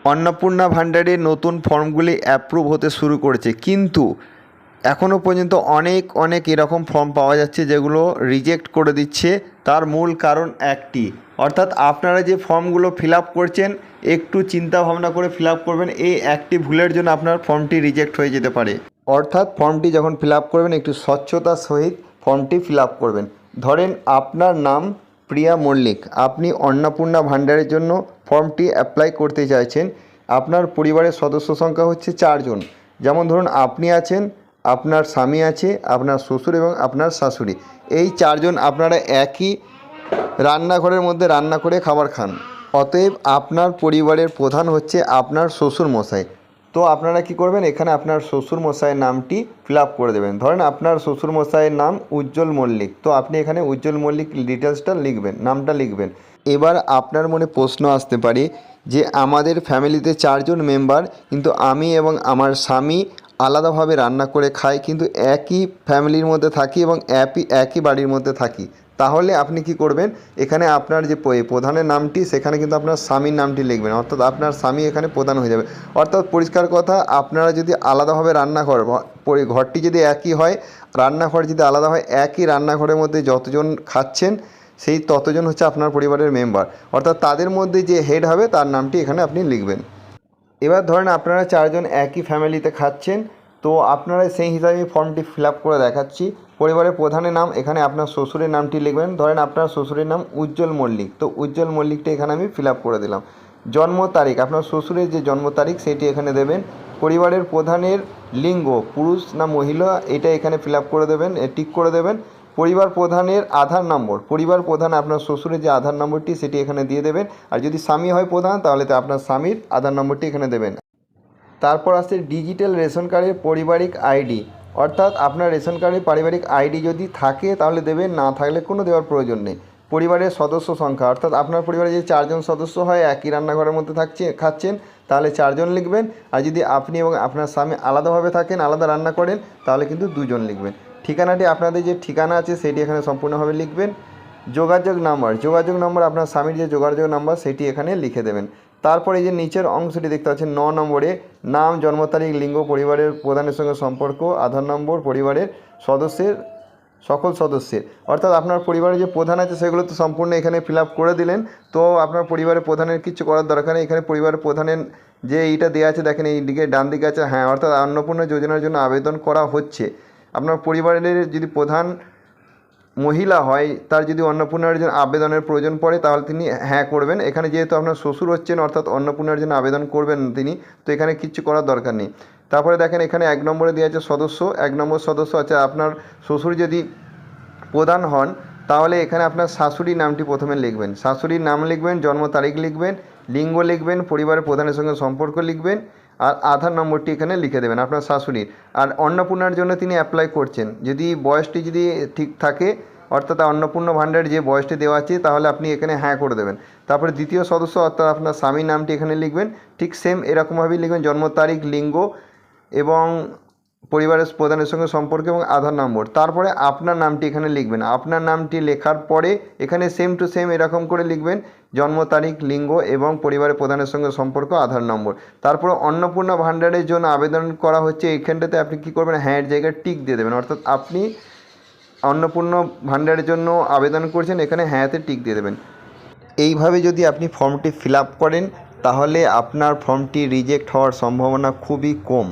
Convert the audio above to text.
অন্নপূর্ণা ভাণ্ডারের নতুন ফর্মগুলি অ্যাপ্রুভ হতে শুরু করেছে, কিন্তু এখনও পর্যন্ত অনেক এরকম ফর্ম পাওয়া যাচ্ছে যেগুলো রিজেক্ট করে দিচ্ছে। তার মূল কারণ একটি, অর্থাৎ আপনারা যে ফর্মগুলো ফিল আপ করছেন একটু চিন্তা ভাবনা করে ফিল আপ করবেন। এই একটি ভুলের জন্য আপনার ফর্মটি রিজেক্ট হয়ে যেতে পারে। অর্থাৎ ফর্মটি যখন ফিল আপ করবেন একটু স্বচ্ছতার সহিত ফর্মটি ফিল আপ করবেন। ধরেন আপনার নাম প্রিয়া মল্লিক, আপনি অন্নপূর্ণা ভাণ্ডারের জন্য ফর্মটি অ্যাপ্লাই করতে চাইছেন। আপনার পরিবারের সদস্য সংখ্যা হচ্ছে 4 জন। যেমন ধরুন আপনি আছেন, আপনার স্বামী আছে, আপনার শ্বশুর এবং আপনার শাশুড়ি। এই 4 জন আপনারা একই রান্নাঘরের মধ্যে রান্না করে খাবার খান। অতএব আপনার পরিবারের প্রধান হচ্ছে আপনার শ্বশুর মশাই। তো আপনারা কি করবেন, এখানে আপনার শ্বশুর মশাইয়ের নামটি ফিল আপ করে দেবেন। ধরেন আপনার শ্বশুর মশাইয়ের নাম উজ্জ্বল মল্লিক, তো আপনি এখানে উজ্জ্বল মল্লিক ডিটেলসটা লিখবেন, নামটা লিখবেন। এবার আপনার মনে প্রশ্ন আসতে পারে যে আমাদের ফ্যামিলিতে 4 জন মেম্বার, কিন্তু আমি এবং আমার স্বামী আলাদাভাবে রান্না করে খাই, কিন্তু একই ফ্যামিলির মধ্যে থাকি এবং একই বাড়ির মধ্যে থাকি। তাহলে আপনি কি করবেন, এখানে আপনার যে প্রধানের নামটি সেখানে কিন্তু আপনার স্বামীর নামটি লিখবেন, অর্থাৎ আপনার স্বামী এখানে প্রধান হয়ে যাবে। অর্থাৎ পরিষ্কার কথা, আপনারা যদি আলাদাভাবে ঘরটি যদি একই হয়, রান্নাঘর যদি আলাদা হয়, একই রান্নাঘরের মধ্যে যতজন খাচ্ছেন সেই ততজন হচ্ছে আপনার পরিবারের মেম্বার, অর্থাৎ তাদের মধ্যে যে হেড হবে তার নামটি এখানে আপনি লিখবেন। এবার ধরেন আপনারা 4 জন একই ফ্যামিলিতে খাচ্ছেন, তো আপনারা সেই হিসাবে ফর্মটি ফিল আপ করে দেখাচ্ছি। পরিবারের প্রধানের নাম, এখানে আপনার শ্বশুরের নামটি লিখবেন। ধরেন আপনার শ্বশুরের নাম উজ্জ্বল মল্লিক, তো উজ্জ্বল মল্লিকটা এখানে আমি ফিল আপ করে দিলাম। জন্ম তারিখ, আপনার শ্বশুরের যে জন্ম তারিখ সেটি এখানে দেবেন। পরিবারের প্রধানের লিঙ্গ পুরুষ না মহিলা এটা এখানে ফিল আপ করে দেবেন, টিক করে দেবেন। পরিবার প্রধানের আধার নম্বর, পরিবার প্রধান আপনার শ্বশুরের যে আধার নম্বরটি সেটি এখানে দিয়ে দেবেন। আর যদি স্বামী হয় প্রধান তাহলে তো আপনার স্বামীর আধার নম্বরটি এখানে দেবেন। তারপর আসছে ডিজিটাল রেশন কার্ডের পারিবারিক আইডি, অর্থাৎ আপনার রেশন কার্ডের পারিবারিক আইডি যদি থাকে তাহলে দেবেন, না থাকলে কোনো দেওয়ার প্রয়োজন নেই। পরিবারের সদস্য সংখ্যা, অর্থাৎ আপনার পরিবারে যদি 4 জন সদস্য হয়, একই রান্নাঘরের মধ্যে খাচ্ছেন, তাহলে 4 জন লিখবেন। আর যদি আপনি এবং আপনার স্বামী আলাদাভাবে থাকেন, আলাদা রান্না করেন, তাহলে কিন্তু 2 জন লিখবেন। ঠিকানাটি আপনাদের যে ঠিকানা আছে সেটি এখানে সম্পূর্ণভাবে লিখবেন। যোগাযোগ নাম্বার আপনার স্বামীর যে যোগাযোগ নাম্বার সেটি এখানে লিখে দেবেন। তারপরে এই যে নিচের অংশটি দেখতে পাচ্ছেন 9 নম্বরে, নাম, জন্ম তারিখ, লিঙ্গ, পরিবারের প্রধানের সঙ্গে সম্পর্ক, আধার নম্বর, পরিবারের সকল সদস্যের, অর্থাৎ আপনার পরিবারে যে প্রধান আছে সেগুলো তো সম্পূর্ণ এখানে ফিল আপ করে দিলেন। তো আপনার পরিবারের প্রধানের কিছু করার দরকার নেই। এখানে পরিবারের প্রধানের যে এইটা দেওয়া আছে দেখেন, এই দিকে ডান দিকে আছে, হ্যাঁ, অর্থাৎ অন্নপূর্ণা যোজনার জন্য আবেদন করা হচ্ছে। আপনার পরিবারের যদি প্রধান মহিলা হয়, তার যদি অন্নপূর্ণার জন্য আবেদনের প্রয়োজন পড়ে তাহলে তিনি হ্যাঁ করবেন। এখানে যেহেতু আপনার শ্বশুর হচ্ছেন, অর্থাৎ অন্নপূর্ণার জন্য আবেদন করবেন তিনি, তো এখানে কিচ্ছু করার দরকার নেই। তারপরে দেখেন এখানে 1 নম্বরে দেওয়া আছে সদস্য, 1 নম্বর সদস্য আছে আপনার শ্বশুর যদি প্রধান হন তাহলে এখানে আপনার শাশুড়ির নামটি প্রথমে লিখবেন, শাশুড়ির নাম লিখবেন, জন্ম তারিখ লিখবেন, লিঙ্গ লিখবেন, পরিবারের প্রধানের সঙ্গে সম্পর্ক লিখবেন, আর আধার নম্বরটি এখানে লিখে দেবেন আপনার শাশুড়ির। আর অন্নপূর্ণার জন্য তিনি অ্যাপ্লাই করছেন, যদি বয়সটি যদি ঠিক থাকে, অর্থাৎ অন্নপূর্ণা ভাণ্ডার যে বয়সটি দেওয়া আছে, তাহলে আপনি এখানে হ্যাঁ করে দেবেন। তারপরে দ্বিতীয় সদস্য অর্থাৎ আপনার স্বামীর নামটি এখানে লিখবেন, ঠিক সেম এরকমভাবেই লিখবেন, জন্ম তারিখ, লিঙ্গ এবং পরিবারের প্রধানের সঙ্গে সম্পর্ক এবং আধার নম্বর। তারপরে আপনার নামটি এখানে লিখবেন। আপনার নামটি লেখার পরে এখানে সেম টু সেম এরকম করে লিখবেন, জন্ম তারিখ, লিঙ্গ এবং পরিবারের প্রধানের সঙ্গে সম্পর্ক, আধার নম্বর। তারপরে অন্নপূর্ণা ভাণ্ডারের জন্য আবেদন করা হচ্ছে, এইখানটাতে আপনি কী করবেন, হ্যাঁ জায়গায় টিক দিয়ে দেবেন, অর্থাৎ আপনি অন্নপূর্ণা ভাণ্ডারের জন্য আবেদন করছেন, এখানে হ্যাঁতে টিক দিয়ে দেবেন। এইভাবে যদি আপনি ফর্মটি ফিল আপ করেন তাহলে আপনার ফর্মটি রিজেক্ট হওয়ার সম্ভাবনা খুবই কম।